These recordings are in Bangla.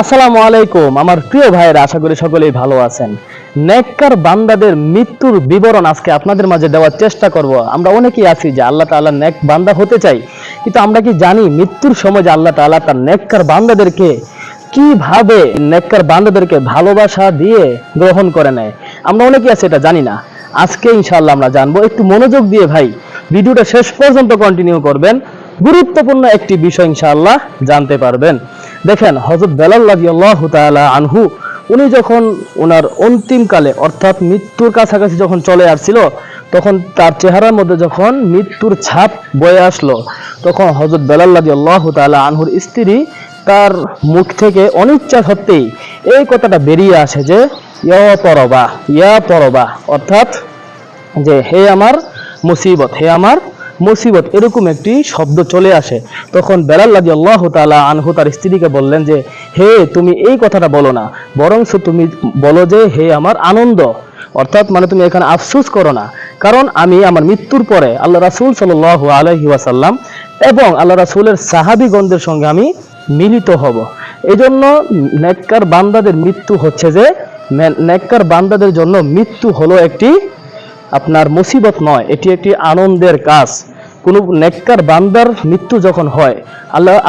আসসালামু আলাইকুম আমার প্রিয় ভাইয়েরা, আশা করি সকলেই ভালো আছেন। নেককার বান্দাদের মৃত্যুর বিবরণ আজকে আপনাদের মাঝে দেওয়ার চেষ্টা করব। আমরা অনেকেই আছি যে আল্লাহ তাআলা নেক বান্দা হতে চাই, কিন্তু আমরা কি জানি মৃত্যুর সময় যে আল্লাহ তাআলা তার নেককার বান্দাদেরকে কিভাবে নেককার বান্দাদেরকে ভালোবাসা দিয়ে গ্রহণ করে নেয়? আমরা অনেকেই আছি এটা জানি না। আজকে ইনশাআল্লাহ আমরা জানবো। একটু মনোযোগ দিয়ে ভাই ভিডিওটা শেষ পর্যন্ত কন্টিনিউ করবেন, গুরুত্বপূর্ণ একটি বিষয় ইনশাআল্লাহ জানতে পারবেন। দেখেন, হযরত বেলাল রাদিয়াল্লাহু তাআলা আনহু উনি যখন ওনার অন্তিম কালে অর্থাৎ মৃত্যুর কাছাকাছি যখন চলে আসছিল, তখন তার চেহারার মধ্যে যখন মৃত্যুর ছাপ বয়ে আসলো, তখন হযরত বেলাল রাদিয়াল্লাহু তাআলা আনহুর স্ত্রী তার মুখ থেকে অনিচ্ছা সত্ত্বেই এই কথাটা বেরিয়ে আসে যে ইয়া তরবা, অর্থাৎ যে হে আমার মুসিবত, হে আমার মুসিবত, এরকম একটি শব্দ চলে আসে। তখন বেলাল রাদিয়াল্লাহু তাআলা আনহু তার স্ত্রীকে বললেন যে হে, তুমি এই কথাটা বলো না, বরঞ্চ তুমি বলো যে হে আমার আনন্দ, অর্থাৎ মানে তুমি এখানে আফসোস করো না, কারণ আমি আমার মৃত্যুর পরে আল্লাহ রাসূল সাল্লাল্লাহু আলাইহি ওয়াসাল্লাম এবং আল্লাহ রাসূলের সাহাবীগণদের সঙ্গে আমি মিলিত হব। এজন্য নেককার বান্দাদের মৃত্যু হচ্ছে যে নেককার বান্দাদের জন্য মৃত্যু হলো একটি আপনার মুসিবত নয়, এটি একটি আনন্দের কাজ। কোন নেককার বান্দার মৃত্যু যখন হয়,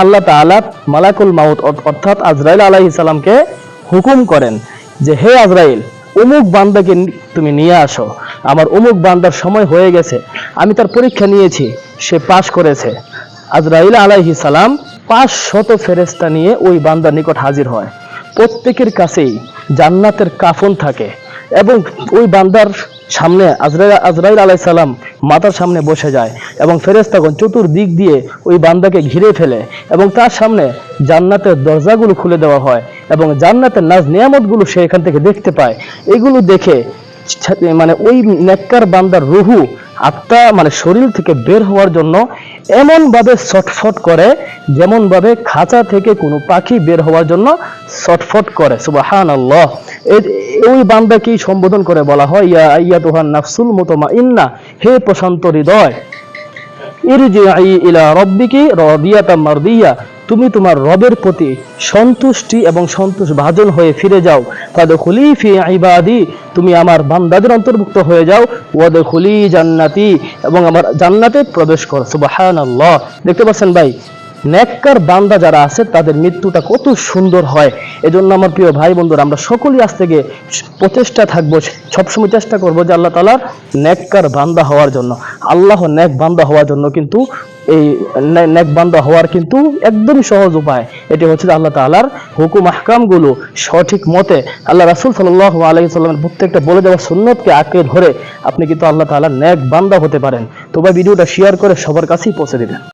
আল্লাহ তাআলা মালাকুল মাউত অর্থাৎ আজরাইল আলাইহিস সালামকে হুকুম করেন যে হে আজরাইল, অমুক বান্দাকে তুমি নিয়ে আসো, আমার অমুক বান্দার সময় হয়ে গেছে, আমি তার পরীক্ষা নিয়েছি, সে পাশ করেছে। আজরাইল আলাইহিস সালাম 500 ফেরেশতা নিয়ে ওই বান্দার নিকট হাজির হয়। প্রত্যেকের কাছেই জান্নাতের কাফন থাকে এবং ওই বান্দার সামনে আজরাইল আলাইহিস সালাম মাথার সামনে বসে যায় এবং ফেরেশতাগণ চতুর্দিক দিয়ে ওই বান্দাকে ঘিরে ফেলে এবং তার সামনে জান্নাতের দরজাগুলো খুলে দেওয়া হয় এবং জান্নাতের নাজ নিয়ামতগুলো সে এখান থেকে দেখতে পায়। এগুলো দেখে মানে ওই নেককার বান্দার রুহু, আত্মা মানে শরীর থেকে বের হওয়ার জন্য এমন ভাবে ছটফট করে যেমন ভাবে খাঁচা থেকে কোনো পাখি বের হওয়ার জন্য ছটফট করে। সুবহানাল্লাহ। ওই বান্দাকে সম্বোধন করে বলা হয় ইয়া আইয়াতুহান নাফসুল মুতমাইন্না, হে প্রশান্ত হৃদয়, ইরজিই ইলা রাব্বিকি রাদিয়াতাম মারদিয়া, তুমি তোমার রবের প্রতি সন্তুষ্টি এবং সন্তোষ ভাজন হয়ে ফিরে যাও। ফাদখুলি ফি ইবাদি, তুমি আমার বান্দাদের অন্তর্ভুক্ত হয়ে যাও। ওয়াদখুলি জান্নাতি, এবং আমার জান্নাতে প্রবেশ করো। সুবহানাল্লাহ। দেখতে পাচ্ছেন ভাই, নেককার বান্দা যারা আছে তাদের মৃত্যুটা কত সুন্দর হয়। এজন্য আমার প্রিয় ভাই বন্ধুরা, আমরা সকলেই আজ থেকে প্রচেষ্টা থাকবো, সবসময় চেষ্টা করবো যে আল্লাহ তাআলার নেককার বান্দা হওয়ার জন্য। আল্লাহ নেক বান্দা হওয়ার জন্য কিন্তু এই নেক বান্দা হওয়ার কিন্তু একদমই সহজ উপায়, এটি হচ্ছে আল্লাহ তাআলার হুকুম আহকামগুলো সঠিক মতে আল্লাহ রাসূল সাল্লাল্লাহু আলাইহি ওয়াসাল্লামের প্রত্যেকটা বলে দেওয়া সুন্নতকে আঁকড়ে ধরে আপনি কিন্তু আল্লাহ তাআলার নেক বান্দা হতে পারেন। তো ভাই ভিডিওটা শেয়ার করে সবার কাছেই পৌঁছে দিবেন।